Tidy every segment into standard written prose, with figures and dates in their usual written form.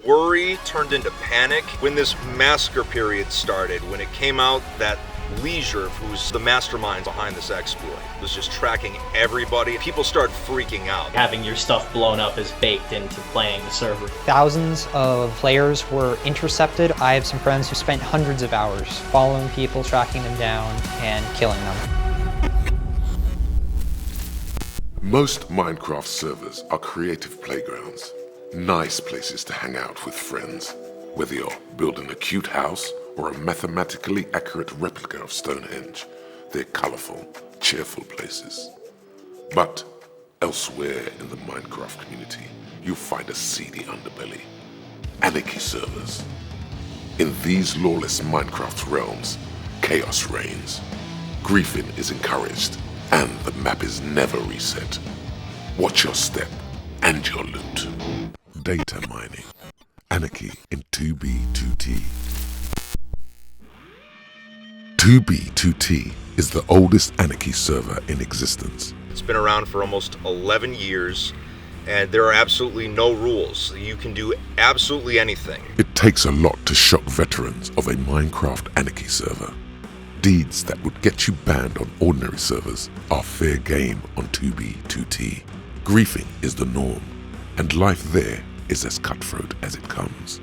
Worry turned into panic when this massacre period started, when it came out that Leisure, who's the mastermind behind this exploit, was just tracking everybody. People started freaking out. Having your stuff blown up is baked into playing the server. Thousands of players were intercepted. I have some friends who spent hundreds of hours following people, tracking them down, and killing them. Most Minecraft servers are creative playgrounds, nice places to hang out with friends, whether you're building a cute house or a mathematically accurate replica of Stonehenge. They're colourful, cheerful places. But elsewhere in the Minecraft community, you'll find a seedy underbelly. Anarchy servers. In these lawless Minecraft realms, chaos reigns. Griefing is encouraged, and the map is never reset. Watch your step and your loot. Data mining. Anarchy in 2B2T. 2B2T is the oldest Anarchy server in existence. It's been around for almost 11 years, and there are absolutely no rules. You can do absolutely anything. It takes a lot to shock veterans of a Minecraft Anarchy server. Deeds that would get you banned on ordinary servers are fair game on 2B2T. Griefing is the norm, and life there is as cutthroat as it comes.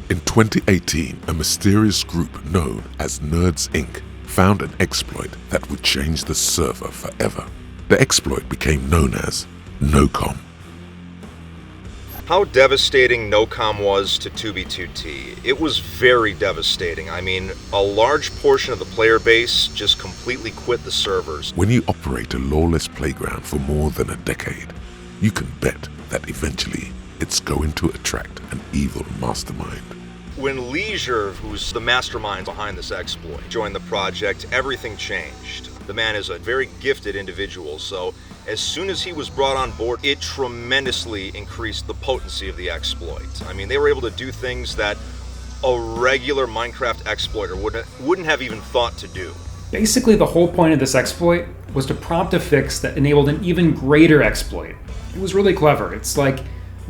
In 2018, a mysterious group known as Nerds Inc. found an exploit that would change the server forever. The exploit became known as NoCom. How devastating NoCom was to 2B2T. It was very devastating. I mean, a large portion of the player base just completely quit the servers. When you operate a lawless playground for more than a decade, you can bet that eventually it's going to attract an evil mastermind. When Leisure, who's the mastermind behind this exploit, joined the project, everything changed. The man is a very gifted individual, so as soon as he was brought on board, it tremendously increased the potency of the exploit. I mean, they were able to do things that a regular Minecraft exploiter wouldn't have even thought to do. Basically, the whole point of this exploit was to prompt a fix that enabled an even greater exploit. It was really clever. It's like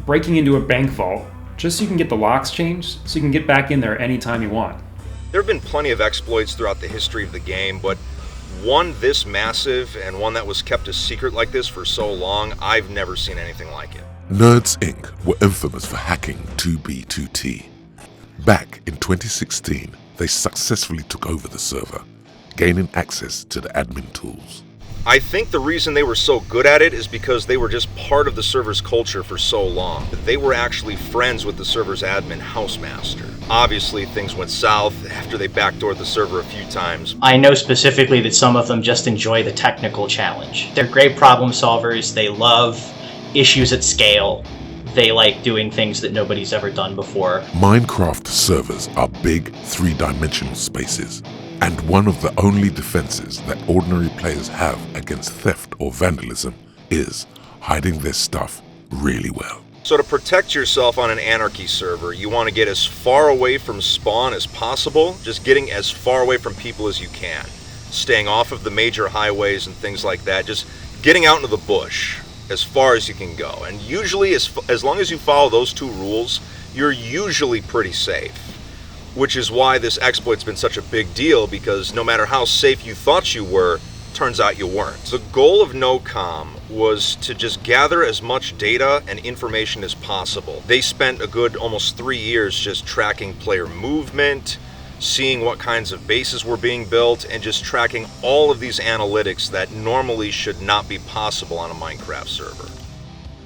breaking into a bank vault, just so you can get the locks changed, so you can get back in there anytime you want. There have been plenty of exploits throughout the history of the game, but one this massive and one that was kept a secret like this for so long, I've never seen anything like it. Nerds Inc. were infamous for hacking 2B2T. Back in 2016, they successfully took over the server, gaining access to the admin tools. I think the reason they were so good at it is because they were just part of the server's culture for so long. They were actually friends with the server's admin housemaster. Obviously, things went south after they backdoored the server a few times. I know specifically that some of them just enjoy the technical challenge. They're great problem solvers, they love issues at scale, they like doing things that nobody's ever done before. Minecraft servers are big, three-dimensional spaces, and one of the only defenses that ordinary players have against theft or vandalism is hiding their stuff really well. So to protect yourself on an anarchy server, you want to get as far away from spawn as possible, just getting as far away from people as you can. Staying off of the major highways and things like that, just getting out into the bush as far as you can go. And usually, as long as you follow those two rules, you're usually pretty safe. Which is why this exploit's been such a big deal, because no matter how safe you thought you were, turns out you weren't. The goal of NoCom was to just gather as much data and information as possible. They spent a good almost 3 years just tracking player movement, seeing what kinds of bases were being built, and just tracking all of these analytics that normally should not be possible on a Minecraft server.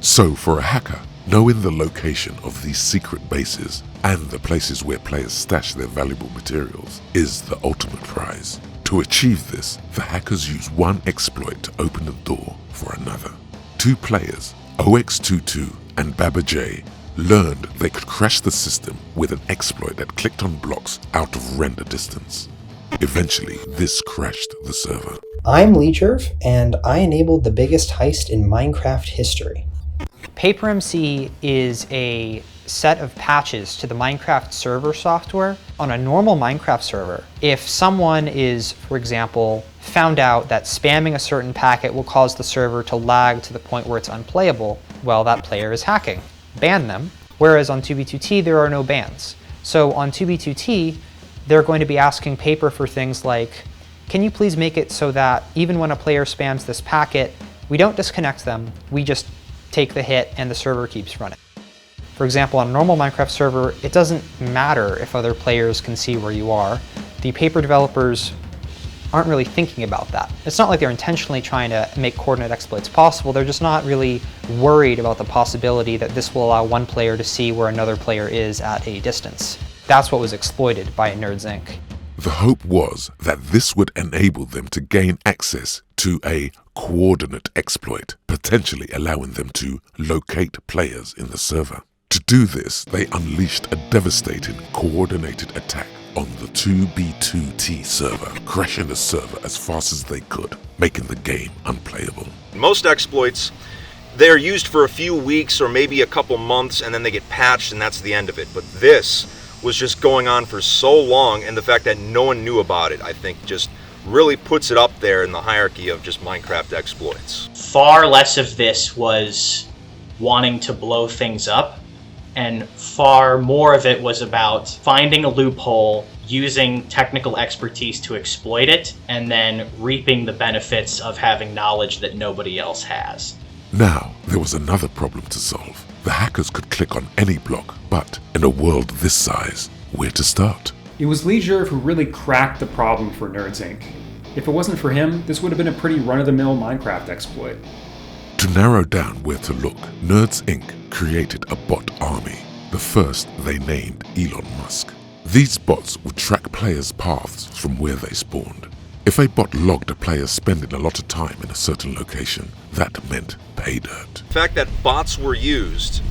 So for a hacker, knowing the location of these secret bases and the places where players stash their valuable materials is the ultimate prize. To achieve this, the hackers use one exploit to open the door for another. Two players, OX22 and Baba J, learned they could crash the system with an exploit that clicked on blocks out of render distance. Eventually, this crashed the server. I'm Leecherv, and I enabled the biggest heist in Minecraft history. PaperMC is a set of patches to the Minecraft server software. On a normal Minecraft server, if someone is, for example, found out that spamming a certain packet will cause the server to lag to the point where it's unplayable, well, that player is hacking. Ban them. Whereas on 2b2t, there are no bans. So on 2b2t, they're going to be asking Paper for things like, can you please make it so that even when a player spams this packet, we don't disconnect them, we just take the hit and the server keeps running. For example, on a normal Minecraft server, it doesn't matter if other players can see where you are. The Paper developers aren't really thinking about that. It's not like they're intentionally trying to make coordinate exploits possible, they're just not really worried about the possibility that this will allow one player to see where another player is at a distance. That's what was exploited by Nerds Inc. The hope was that this would enable them to gain access to a coordinate exploit, potentially allowing them to locate players in the server. To do this, they unleashed a devastating coordinated attack on the 2b2t server, crashing the server as fast as they could, making the game unplayable. Most exploits, they're used for a few weeks or maybe a couple months and then they get patched and that's the end of it. But this was just going on for so long, and the fact that no one knew about it, I think, just really puts it up there in the hierarchy of just Minecraft exploits. Far less of this was wanting to blow things up, and far more of it was about finding a loophole, using technical expertise to exploit it, and then reaping the benefits of having knowledge that nobody else has. Now, there was another problem to solve. The hackers could click on any block, but in a world this size, where to start? It was Leisure who really cracked the problem for Nerds Inc. If it wasn't for him, this would have been a pretty run-of-the-mill Minecraft exploit. To narrow down where to look, Nerds Inc. created a bot army. The first they named Elon Musk. These bots would track players' paths from where they spawned. If a bot logged a player spending a lot of time in a certain location, that meant pay dirt. The fact that bots were used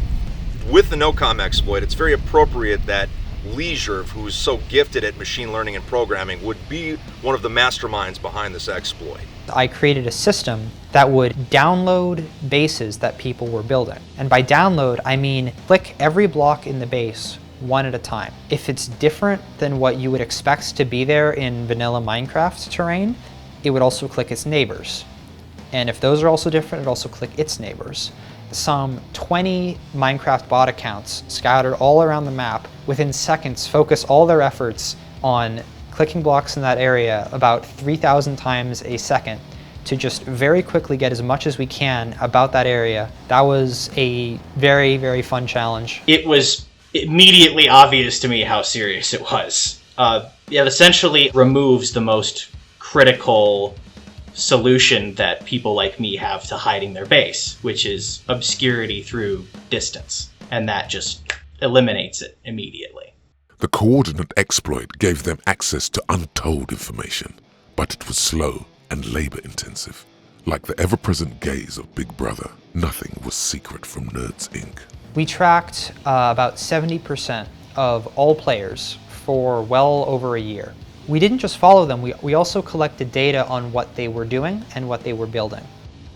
with the NoCom exploit, it's very appropriate that Leisure, who is so gifted at machine learning and programming, would be one of the masterminds behind this exploit. I created a system that would download bases that people were building. And by download, I mean click every block in the base one at a time. If it's different than what you would expect to be there in vanilla Minecraft terrain, it would also click its neighbors. And if those are also different, it would also click its neighbors. Some 20 Minecraft bot accounts scattered all around the map within seconds focus all their efforts on clicking blocks in that area about 3,000 times a second to just very quickly get as much as we can about that area. That was a very, very fun challenge. It was immediately obvious to me how serious it was. It essentially removes the most critical solution that people like me have to hiding their base, which is obscurity through distance. And that just eliminates it immediately. The coordinate exploit gave them access to untold information, but it was slow and labor-intensive. Like the ever-present gaze of Big Brother, nothing was secret from Nerds Inc. We tracked about 70% of all players for well over a year. We didn't just follow them, we also collected data on what they were doing and what they were building.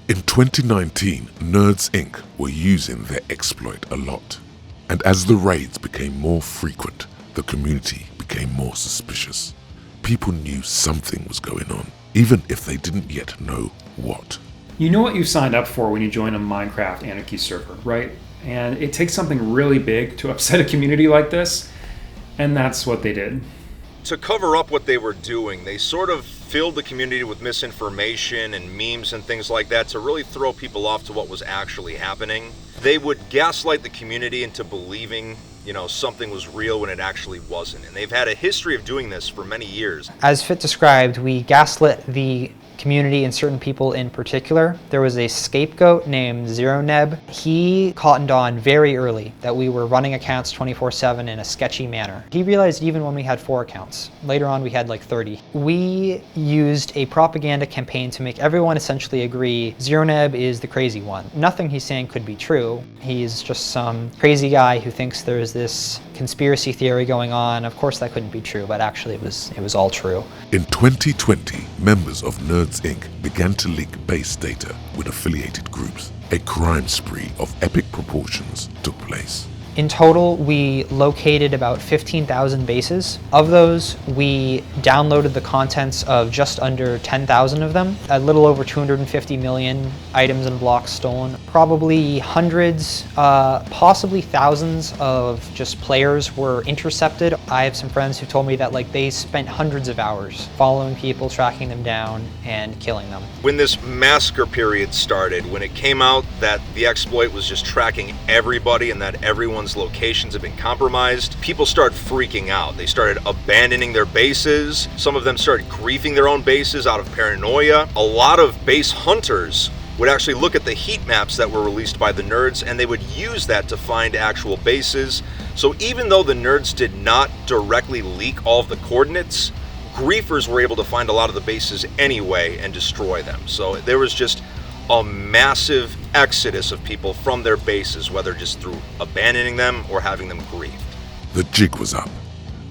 In 2019, Nerds Inc. were using their exploit a lot. And as the raids became more frequent, the community became more suspicious. People knew something was going on, even if they didn't yet know what. You know what you signed up for when you join a Minecraft Anarchy server, right? And it takes something really big to upset a community like this, and that's what they did. To cover up what they were doing, they sort of filled the community with misinformation and memes and things like that to really throw people off to what was actually happening. They would gaslight the community into believing, something was real when it actually wasn't. And they've had a history of doing this for many years. As Fit described, we gaslit the community and certain people in particular. There was a scapegoat named ZeroNeb. He cottoned on very early that we were running accounts 24/7 in a sketchy manner. He realized even when we had 4 accounts. Later on we had like 30. We used a propaganda campaign to make everyone essentially agree ZeroNeb is the crazy one. Nothing he's saying could be true. He's just some crazy guy who thinks there's this conspiracy theory going on. Of course that couldn't be true, but actually it was all true. In 2020, members of Nerds Inc. began to leak base data with affiliated groups. A crime spree of epic proportions took place. In total, we located about 15,000 bases. Of those, we downloaded the contents of just under 10,000 of them. A little over 250 million items and blocks stolen. Probably hundreds, possibly thousands of just players were intercepted. I have some friends who told me that they spent hundreds of hours following people, tracking them down, and killing them. When this massacre period started, when it came out that the exploit was just tracking everybody and that everyone's locations have been compromised, people started freaking out. They started abandoning their bases. Some of them started griefing their own bases out of paranoia. A lot of base hunters would actually look at the heat maps that were released by the nerds, and they would use that to find actual bases. So even though the nerds did not directly leak all of the coordinates, griefers were able to find a lot of the bases anyway and destroy them. So there was just a massive exodus of people from their bases, whether just through abandoning them or having them griefed. The jig was up.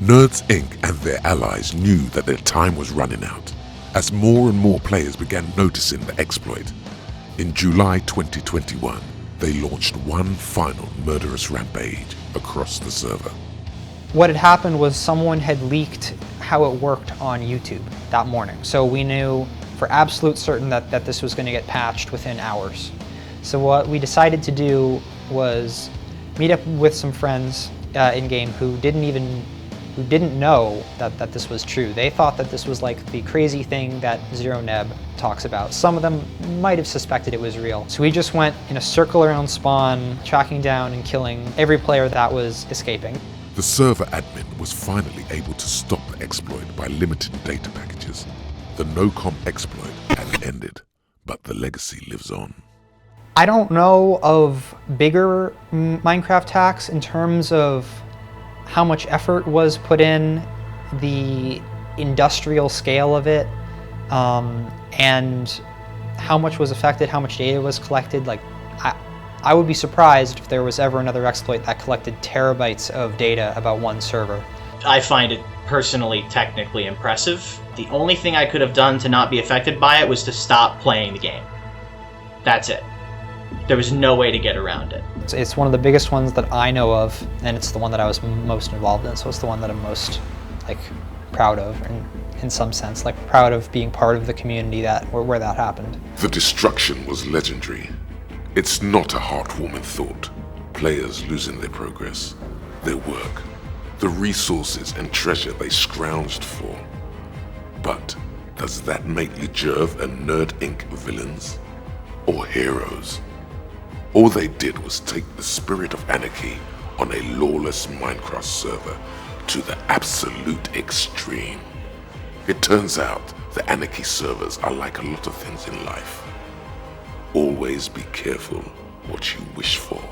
Nerds Inc. and their allies knew that their time was running out, as more and more players began noticing the exploit. In July 2021, they launched one final murderous rampage across the server. What had happened was someone had leaked how it worked on YouTube that morning. So we knew for absolute certain that this was going to get patched within hours. So what we decided to do was meet up with some friends in-game who didn't know that this was true. They thought that this was like the crazy thing that Zero Neb talks about. Some of them might have suspected it was real. So we just went in a circle around spawn, tracking down and killing every player that was escaping. The server admin was finally able to stop the exploit by limiting data packages. The no-com exploit had ended, but the legacy lives on. I don't know of bigger Minecraft hacks in terms of how much effort was put in, the industrial scale of it, and how much was affected, how much data was collected. I would be surprised if there was ever another exploit that collected terabytes of data about one server. I find it personally technically impressive. The only thing I could have done to not be affected by it was to stop playing the game. That's it. There was no way to get around it. It's one of the biggest ones that I know of, and it's the one that I was most involved in, so it's the one that I'm most proud of, and in some sense, proud of being part of the community where that happened. The destruction was legendary. It's not a heartwarming thought. Players losing their progress, their work, the resources and treasure they scrounged for. But does that make Lejerv and Nerd Inc. villains? Or heroes? All they did was take the spirit of anarchy on a lawless Minecraft server to the absolute extreme. It turns out the anarchy servers are like a lot of things in life. Always be careful what you wish for.